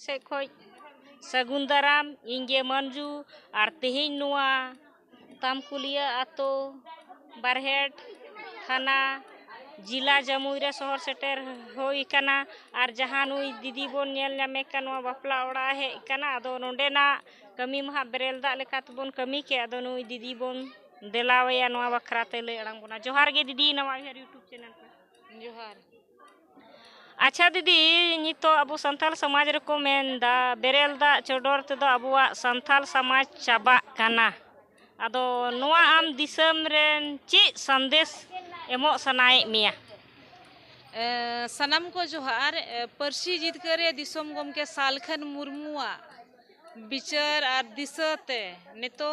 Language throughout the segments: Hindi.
से खोज सगुन दाराम इंगे मंजू और तेहिं नुआ तामकुलिया आतो बारहेट थाना जिला जमुई रे शहर सेटर होई कना और जहां नुई दीदी बोन नेल नामे कनवा बापला ओड़ा हे कना अदो नोंडेना कमी महा बेरेलदा लेका तबोन कमी के अदो नुई दीदी बोन देलावया नवा बखराते ले अड़ांग बोना जोहार गे दीदी नवा यूट्यूब चैनल पे जोहार। अच्छा दीदी नितो अबो संथाल समाज रे को मेनदा बेरेलदा चोडोर तेदो अबुआ संथाल समाज चाबा कना अदो नवा आम दिसम रेन ची संदेश एमो सनाए मिया सनम को जोहार परसी जितकरे दिसोम गम के सालखन मुर्मुआ बिचार और दिसते नितो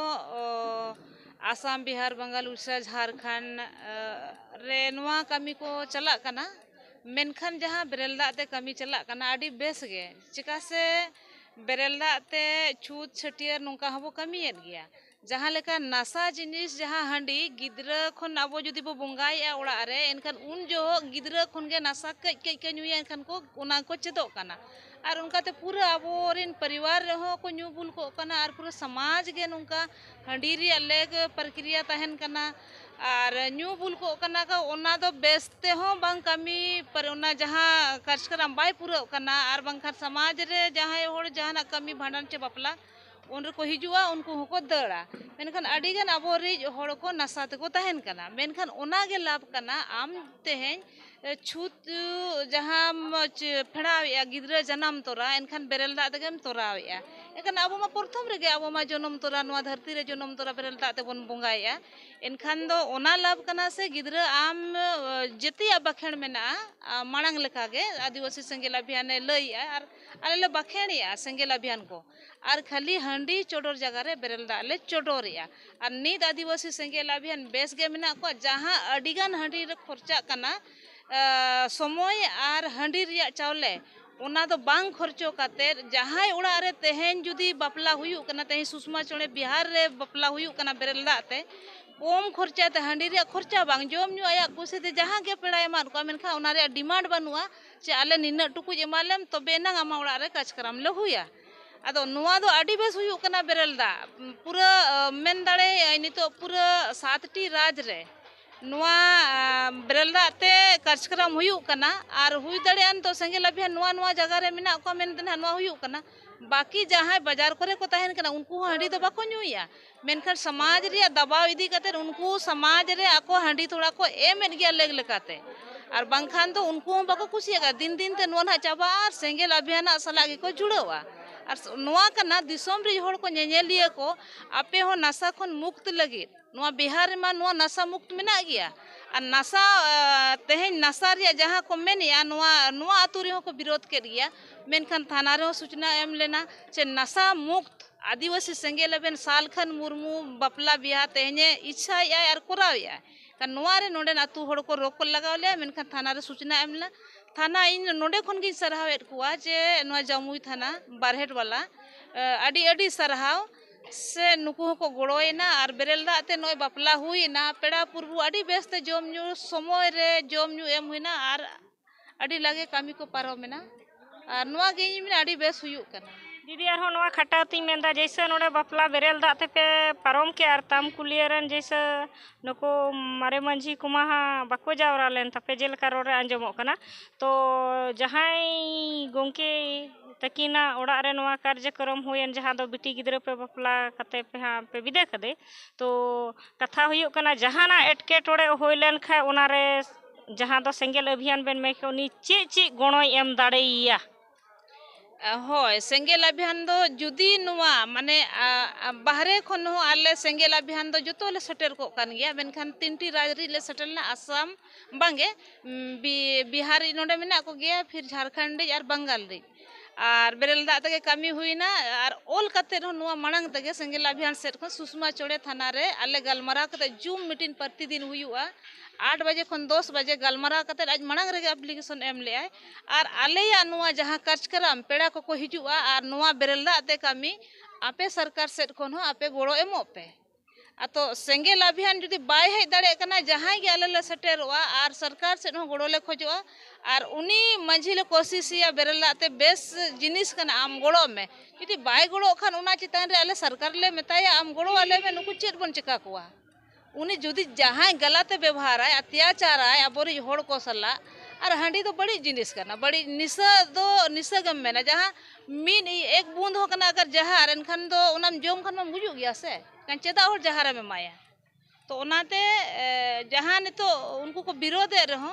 आसाम बिहार बंगाल उड़ीसा झारखंड रे नवा कमी को चला कना मेनखान जहाँ बेरेलदा ते कमी चला कना आडी बेस गे चिका से बेरेलदा ते छूत छटियर नोंका हबो कमीयत गया जहाँ लेका नशा जिनिस जहाँ हांडी गिद्रा खन अब जुदी बो बंगाया ओड़ा रे एनखान उन जो गिद्रा खन गे नशा कई कई के नुया एनखान को उना को चेदो कना और उनका ते पूरा अब रिन परिवार रहो को न्यू बुल को कना और पूरा समाज गे नुका हांडी रे अलग प्रक्रिया तहन कना और न्यू बुल को कना का ओना दो बेस्ते हो बांग कमी पर ओना जहाँ कार्यक्रम बाय पूरा कना और बांग समाज रे जहाँ होड़ जहाँ कमी भांडन चे बापला उन को हिजुआ उनको होको दड़ा मेनखान अडिगन अबो रिज होड़ को नशा ते को तहन कना मेनखान ओना गे लाभ कना आम तेहेन छूत जहाँ फेड़ावेया गिद्रा जन्म तोरा एनखान बेरेलदा तेगेम तोरावेया एनखान अबो मा प्रथम रेगे अबो मा जन्म तोरा नवा धरती रे जन्म तोरा बेरेलदा ते बोन बंगाया एनखान दो ओना लाभ कना से गिद्रा आम जतिया बखेण मेना मांग लेखा गे आदिवासी सेंगेल अभियान लइया और आले बखेणिया सेंगेल अभियान को और खाली हांडी चोडोर जगह रे बेरेलदा ले चोडोरिया और नित आदिवासी सेंगेल अभियान बेस गे मेना को जहाँ अडिगान हांडी रे खर्चा कना समय और हांडी रिया चावले ओना दो बांग खर्चो काते जहाँ उड़ा रे तेहेन जुदी बापला हुयु कना तेहेन सुषमा चोड़े बिहार रे बापला हुयु कना बेरेलदा ते कम खर्चा ते हांडी रे खर्चा बांग जोम न्यू आया कुसे ते जहाँ गे पेड़ा एमान को मेनखा ओना रे डिमांड बनुआ चे आले निना टुकुज एमालेम तबे ना आमा उड़ा रे काजकराम ले हुया अदो नुआ दो आडी बेस हुयु कना बेरेलदा पूरा मेन दाड़े नितो पूरा 7टी राज रे नुआ बेरेलदा ते कार्यक्रम हुयु कना और हुई दाड़े अन तो सेंगेल अभियान नुआ नुआ जगह रे मेना को मेन देना नुआ हुयु कना बाकी जहाँ बाजार करे को तहन कना उनको हांडी तो बाको न्यूया मेनखान समाज रे दबाव इदी कते उनको समाज रे आको हांडी थोड़ा को एमेन गया लेग लेकाते और बांखान तो उनको बाको कुसियागा दिन दिन ते नुआ ना चाबा सेंगेल अभियान सलागी को जुड़वा और नुआ कना दिसोम रे होड़ को नेनेलिया को आपे हो नशा खन मुक्त लगी नुआ बिहार में नुआ नशा मुक्त मेना गया और नशा तेहेन नशा रे जहाँ को मेनिया नुआ नुआ आतु रे को विरोध कर गया मेनखान थाना रे सूचना एम लेना चे नशा मुक्त आदिवासी सेंगेल अभियान सालखन मुर्मू बापला बिहा तेहने इच्छा या और कोरावया का नुआ रे नोडे आतु होड़ को रोक लगाव ले मेनखान थाना रे सूचना एमला थाना इन नोडे खन गिन सरहावेत कुआ जे नुआ जमुई थाना बारहेट वाला अडी अडी सरहाव से नुकु को गोड़ोयना और बेरेलदा ते नोय बापला हुईना पेड़ा पुरबु अडी बेस्ते जोम न्यू समय रे जोम न्यू एम हुईना और अडी लागे कामी को पारोमेना और नुआ गे में अडी बेस हुयु कना दीदी और नवा खटाती मेंदा जैसे नोडे बापला बेरेलदा ते पे पारोम के और ताम कुलियरन जैसे नको मारे मंझी कुमाहा बाको जावरा लेन तपे जेल का रोड अंजमो कना तो जहाँ गोंके तकिना ओड़ा रे नवा कार्यक्रम हुयन जहाँ दो बिटी गिद्रा पे बापला कते पे हाँ पे विदे कदे तो कथा हुयु कना जहाँ ना एटके टोड़े होय लेन खाय ओना रे जहाँ दो सेंगेल अभियान बेन में उनी चे चे गणोय एम दाड़ेया होय सेंगेल अभियान दो जुदी नुआ माने बाहरे खन हो आले सेंगेल अभियान दो जतो ले सेटर को कान गया मेनखान 3टी राज्य ले सेटल ना आसाम बांगे बिहार नोडे मेना को गया फिर झारखंड और बंगाल रे और बेरेलदा तके कमी हुईना और ओल कते नुआ मांग तके सेंगेल अभियान सेट को सुषमा चोड़े थाना रे आले गलमरा कते जूम मीटिंग प्रतिदिन हुआ 8 बजे खन 10 बजे गलमरा कते आज मांग रे एप्लीकेशन एम ले और आलेया नुआ जहाँ कार्यक्रम पेड़ा को हिजुआ और नुआ बेरेलदा ते कमी आपे सरकार सेट खन हो आपे गोड़ो एमो पे तो सेंगेल अभियान जुदी बाय हेज दाड़े कना जहां गे आले ले सेटेरोआ आर सरकार से हो गोड़ो ले खोजोआ आर उनी मंझी ले कोशिशिया बेरलाते बेस जिनिस कना आम गोड़ो में जुदी बाय गोड़ो खान उना चितान रे आले सरकार ले मेताया आम गोड़ो आले में नुकु चेत बन चिका कोआ उनी जुदी जहां गलत व्यवहार है अत्याचार है अबोरी होड़ को सला और हांडी तो बड़ी जिनिस करना बड़ी निशा गम में ना जहाँ मीन एक बूंद हो कना अगर जहार एनखान दो उनाम जोम खान मम गुजुग गया से कान चेदा और जहार में माया तो उनाते जहाँ ने तो उनको को विरोध है रहो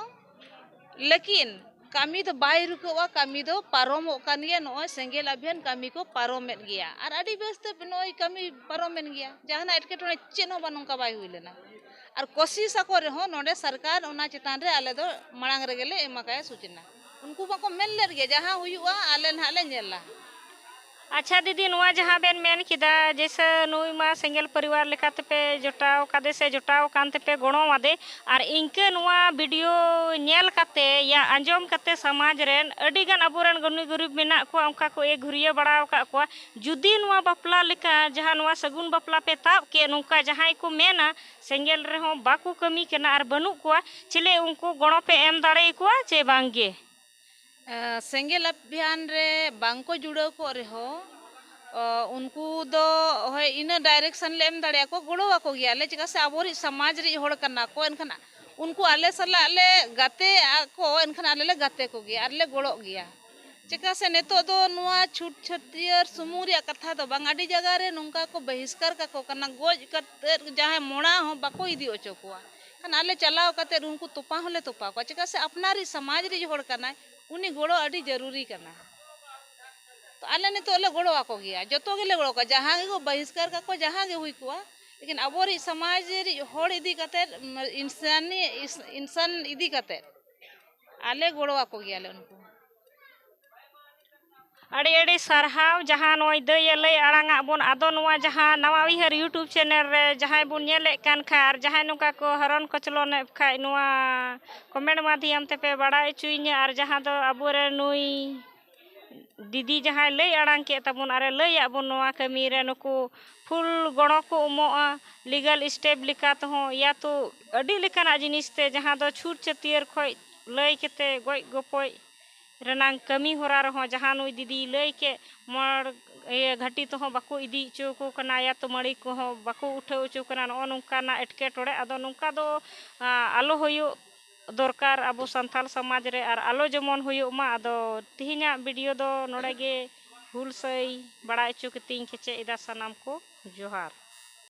लेकिन कमी तो बाय रुकवा कमी दो पारोम कान गया नो सेंगेल अभियान कमी को पारोम गया और अड़ी बेस्ते नो कमी पारोम गया जहाँ एटकेटोने चेन हो बनों का बाय हुई लेना और कोशिश को रहो नोडे सरकार उना चितान रे आले दो मड़ांग रे गेले एमाकाय सूचना उनको बाको मेन लेर गे जहां हुयुआ आले नाले नेला। अच्छा दीदी नुआ जहाँ बेन मेन किदा जैसे नुई मा सेंगेल परिवार लेकाते पे जोटाव कादे से जोटाव कांते पे गोणो वादे और इनके नुआ वीडियो नेल काते या अंजोम काते समाज रेन अडी गान अबोरन गनुई गरीब मेना को उनका को ए घुरिया बड़ाव का को जुदी नुआ बपला लेका जहाँ नुआ सगुन बपला पे ताब के नुका जहाँ को मेना सेंगेल रे हो बाकू कमी केना और बनु को चिले उनको गोणो पे एम दाड़े को चे बांगे सेंगेल अभियान रे बांको जुड़ो को रहो उनको दो है इन डायरेक्शन ले एम दाड़े को गोड़ो को गया ले चिका से आबोरी समाज रे होड़ करना को एनखना उनको आले सला आले गाते को एनखना आले गाते को गया आले गोड़ो गया चिका से नेतो दो नुआ छूट छतियर सुमुरिया कथा दो बांग आडी जगह रे नुंका को बहिष्कार का को कना गोज कते जहां मोड़ा हो बाको इदी ओचो को खान आले चलाओ कते उनको तुपा होले तुपा को चिका से अपनारी समाज रे होड़ करना उनी गोड़ो अड़ी जरूरी करना तो आले ने तो अले गोड़ो आको गया जतो गेले गोड़ो का जहां गे को बहिष्कार का को जहां गे हुई को लेकिन अबोरी समाज रे होड़ इदी कते इंसान इदी कते आले गोड़ो आको गया ले उनको अड़ी अड़ी सरहाव जहाँ नोय दय लय आड़ांगा बोन आदो नोआ जहाँ नवा उइहर यूट्यूब चैनल रे जहाँ बोन नेले कान खार जहाँ नुका को हरन कचलोन खाय नोआ कमेंट माध्यम ते पे बड़ा चुइने और जहाँ दो अबोरे नुई दीदी जहाँ लय आड़ांग के तबोन अरे लय आबोन नोआ कमी रे नुको फुल गणो को उमोआ लीगल स्टेप लिखा तो या तो अड़ी लेकाना जिनिस ते जहाँ दो छूट चतियर खोय लय केते गोय गोपोय रनांग कमी होरा रहो जहाँ नुई दीदी लय के मर ये घाटी तो बाको इदी चो को कना या तो मड़ी को बाको उठाव चो कना नो नुका ना एटके टोड़े अदो नुका दो आलो होयो दरकार अबो संथाल समाज रे और आलो जमन होयो मा अदो तिहिना वीडियो दो नोड़े गे हुल सई बड़ा चो कतिंग केचे इदा सनाम को जोहार।